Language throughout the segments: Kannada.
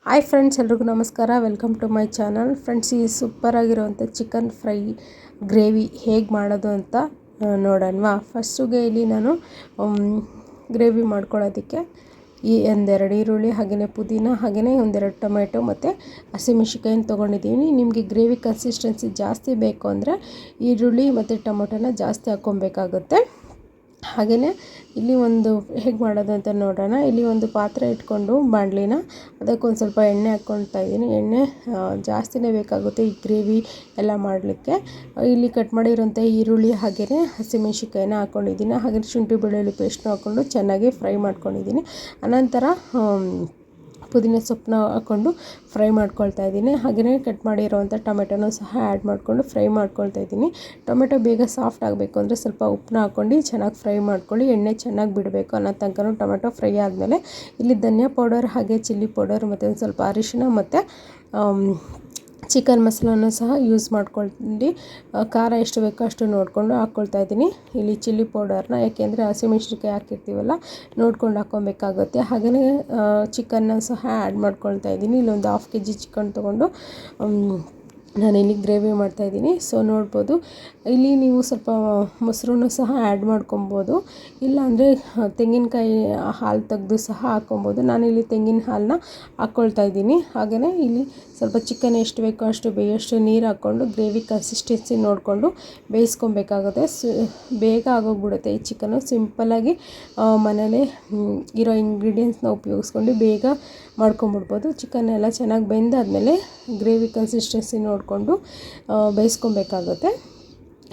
ಹಾಯ್ ಫ್ರೆಂಡ್ಸ್, ಎಲ್ರಿಗೂ ನಮಸ್ಕಾರ. Welcome to my channel. Friends, ಈ ಸೂಪರಾಗಿರುವಂಥ ಚಿಕನ್ ಫ್ರೈ ಗ್ರೇವಿ ಹೇಗೆ ಮಾಡೋದು ಅಂತ ನೋಡೋಣವಾ. ಫಸ್ಟಿಗೆ ಇಲ್ಲಿ ನಾನು ಗ್ರೇವಿ ಮಾಡ್ಕೊಳ್ಳೋದಕ್ಕೆ ಒಂದೆರಡು ಈರುಳ್ಳಿ, ಹಾಗೆಯೇ ಪುದೀನ, ಹಾಗೆಯೇ ಒಂದೆರಡು ಟೊಮೆಟೊ ಮತ್ತು ಹಸಿಮೆಣ್ಸಿನ್ಕಾಯಿನ ತೊಗೊಂಡಿದ್ದೀನಿ. ನಿಮಗೆ ಗ್ರೇವಿ ಕನ್ಸಿಸ್ಟೆನ್ಸಿ ಜಾಸ್ತಿ ಬೇಕು ಅಂದರೆ ಈರುಳ್ಳಿ ಮತ್ತು ಟೊಮೆಟೊನ ಜಾಸ್ತಿ ಹಾಕ್ಕೊಬೇಕಾಗುತ್ತೆ. ಹಾಗೆಯೇ ಇಲ್ಲಿ ಒಂದು ಹೇಗೆ ಮಾಡೋದು ಅಂತ ನೋಡೋಣ. ಇಲ್ಲಿ ಒಂದು ಪಾತ್ರೆ ಇಟ್ಕೊಂಡು ಬಾಣಲಿನ ಅದಕ್ಕೊಂದು ಸ್ವಲ್ಪ ಎಣ್ಣೆ ಹಾಕ್ಕೊಳ್ತಾ ಇದ್ದೀನಿ. ಎಣ್ಣೆ ಜಾಸ್ತಿನೇ ಬೇಕಾಗುತ್ತೆ ಈ ಗ್ರೇವಿ ಎಲ್ಲ ಮಾಡಲಿಕ್ಕೆ. ಇಲ್ಲಿ ಕಟ್ ಮಾಡಿರೋಂಥ ಈರುಳ್ಳಿ ಹಾಗೆಯೇ ಹಸಿಮೆಣ್ಸಿನ್ಕಾಯಿನ ಹಾಕ್ಕೊಂಡಿದ್ದೀನಿ. ಹಾಗೆ ಶುಂಠಿ ಬೆಳ್ಳುಳ್ಳಿ ಪೇಸ್ಟ್ನ ಹಾಕ್ಕೊಂಡು ಚೆನ್ನಾಗಿ ಫ್ರೈ ಮಾಡ್ಕೊಂಡಿದ್ದೀನಿ. ಅನಂತರ ಪುದೀನ ಸೊಪ್ಪನ್ನ ಹಾಕ್ಕೊಂಡು ಫ್ರೈ ಮಾಡ್ಕೊಳ್ತಾ ಇದ್ದೀನಿ. ಹಾಗೆಯೇ ಕಟ್ ಮಾಡಿರೋವಂಥ ಟೊಮೆಟೊನೂ ಸಹ ಆ್ಯಡ್ ಮಾಡಿಕೊಂಡು ಫ್ರೈ ಮಾಡ್ಕೊಳ್ತಾ ಇದ್ದೀನಿ. ಟೊಮೆಟೊ ಬೇಗ ಸಾಫ್ಟ್ ಆಗಬೇಕು ಅಂದರೆ ಸ್ವಲ್ಪ ಉಪ್ಪನ್ನ ಹಾಕ್ಕೊಂಡು ಚೆನ್ನಾಗಿ ಫ್ರೈ ಮಾಡ್ಕೊಳ್ಳಿ. ಎಣ್ಣೆ ಚೆನ್ನಾಗಿ ಬಿಡಬೇಕು ಅನ್ನೋ ತನಕ ಟೊಮೆಟೊ ಫ್ರೈ ಆದಮೇಲೆ ಇಲ್ಲಿ ಧನಿಯಾ ಪೌಡರ್, ಹಾಗೆ ಚಿಲ್ಲಿ ಪೌಡರ್ ಮತ್ತು ಒಂದು ಸ್ವಲ್ಪ ಅರಿಶಿನ ಮತ್ತು ಚಿಕನ್ ಮಸಾಲನೂ ಸಹ ಯೂಸ್ ಮಾಡ್ಕೊಂಡು ಖಾರ ಎಷ್ಟು ಬೇಕೋ ಅಷ್ಟು ನೋಡಿಕೊಂಡು ಹಾಕ್ಕೊಳ್ತಾ ಇದ್ದೀನಿ. ಇಲ್ಲಿ ಚಿಲ್ಲಿ ಪೌಡರ್ನ ಯಾಕೆಂದರೆ ಹಸಿಮೆಣ್ಸಿನ್ಕಾಯಿ ಹಾಕಿರ್ತೀವಲ್ಲ, ನೋಡ್ಕೊಂಡು ಹಾಕ್ಕೊಬೇಕಾಗುತ್ತೆ. ಹಾಗೆಯೇ ಚಿಕನ್ನ ಸಹ ಆ್ಯಡ್ ಮಾಡ್ಕೊಳ್ತಾ ಇದ್ದೀನಿ. ಇಲ್ಲೊಂದು 1/2 kg ಚಿಕನ್ ತೊಗೊಂಡು ನಾನಿಲ್ಲಿ ಗ್ರೇವಿ ಮಾಡ್ತಾಯಿದ್ದೀನಿ. ಸೊ ನೋಡ್ಬೋದು, ಇಲ್ಲಿ ನೀವು ಸ್ವಲ್ಪ ಮೊಸರನ್ನು ಸಹ ಆ್ಯಡ್ ಮಾಡ್ಕೊಬೋದು. ಇಲ್ಲಾಂದರೆ ತೆಂಗಿನಕಾಯಿ ಹಾಲು ತೆಗೆದು ಸಹ ಹಾಕ್ಕೊಬೋದು. ನಾನಿಲ್ಲಿ ತೆಂಗಿನ ಹಾಲನ್ನ ಹಾಕ್ಕೊಳ್ತಾ ಇದ್ದೀನಿ. ಹಾಗೆಯೇ ಇಲ್ಲಿ ಸ್ವಲ್ಪ ಚಿಕನ್ ಎಷ್ಟು ಬೇಕೋ ಅಷ್ಟು ಬೇಯಷ್ಟು ನೀರು ಹಾಕ್ಕೊಂಡು ಗ್ರೇವಿ ಕನ್ಸಿಸ್ಟೆನ್ಸಿ ನೋಡಿಕೊಂಡು ಬೇಯಿಸ್ಕೊಬೇಕಾಗುತ್ತೆ. ಬೇಗ ಆಗೋಗ್ಬಿಡುತ್ತೆ ಈ ಚಿಕನ್ನು. ಸಿಂಪಲ್ಲಾಗಿ ಮನೇಲಿ ಇರೋ ಇಂಗ್ರೀಡಿಯೆಂಟ್ಸ್ನ ಉಪಯೋಗಿಸ್ಕೊಂಡು ಬೇಗ ಮಾಡ್ಕೊಂಬಿಡ್ಬೋದು. ಚಿಕನ್ ಎಲ್ಲ ಚೆನ್ನಾಗಿ ಬೆಂದಾದಮೇಲೆ ಗ್ರೇವಿ ಕನ್ಸಿಸ್ಟೆನ್ಸಿ ನೋಡಿಕೊಂಡು ಬೇಯಿಸ್ಕೊಬೇಕಾಗುತ್ತೆ.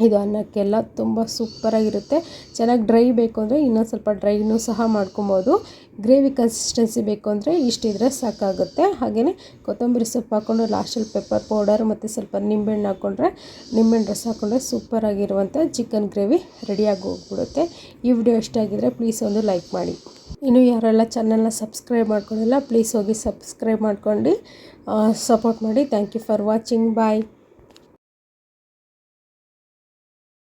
ಇದು ಅನ್ನಕ್ಕೆಲ್ಲ ತುಂಬ ಸೂಪರಾಗಿರುತ್ತೆ. ಚೆನ್ನಾಗಿ ಡ್ರೈ ಬೇಕು ಅಂದರೆ ಇನ್ನೊಂದು ಸ್ವಲ್ಪ ಡ್ರೈನೂ ಸಹ ಮಾಡ್ಕೊಬೋದು. ಗ್ರೇವಿ ಕನ್ಸಿಸ್ಟೆನ್ಸಿ ಬೇಕು ಅಂದರೆ ಇಷ್ಟಿದ್ರೆ ಸಾಕಾಗುತ್ತೆ. ಹಾಗೆಯೇ ಕೊತ್ತಂಬರಿ ಸೊಪ್ಪು ಹಾಕ್ಕೊಂಡು ಲಾಸ್ಟಲ್ಲಿ ಪೆಪ್ಪರ್ ಪೌಡರ್ ಮತ್ತು ಸ್ವಲ್ಪ ನಿಂಬೆಹಣ್ಣು ಹಾಕ್ಕೊಂಡ್ರೆ, ನಿಂಬೆಹಣ್ಣು ರಸ ಹಾಕ್ಕೊಂಡ್ರೆ ಸೂಪರಾಗಿರುವಂಥ ಚಿಕನ್ ಗ್ರೇವಿ ರೆಡಿಯಾಗಿ ಹೋಗ್ಬಿಡುತ್ತೆ. ಈ ವಿಡಿಯೋ ಇಷ್ಟ ಆಗಿದರೆ ಪ್ಲೀಸ್ ಒಂದು ಲೈಕ್ ಮಾಡಿ. ಇನ್ನು ಯಾರೆಲ್ಲ ಚಾನಲ್ನ ಸಬ್ಸ್ಕ್ರೈಬ್ ಮಾಡ್ಕೊಂಡಿಲ್ಲ ಪ್ಲೀಸ್ ಹೋಗಿ ಸಬ್ಸ್ಕ್ರೈಬ್ ಮಾಡ್ಕೊಂಡು ಸಪೋರ್ಟ್ ಮಾಡಿ. Thank you for watching. Bye.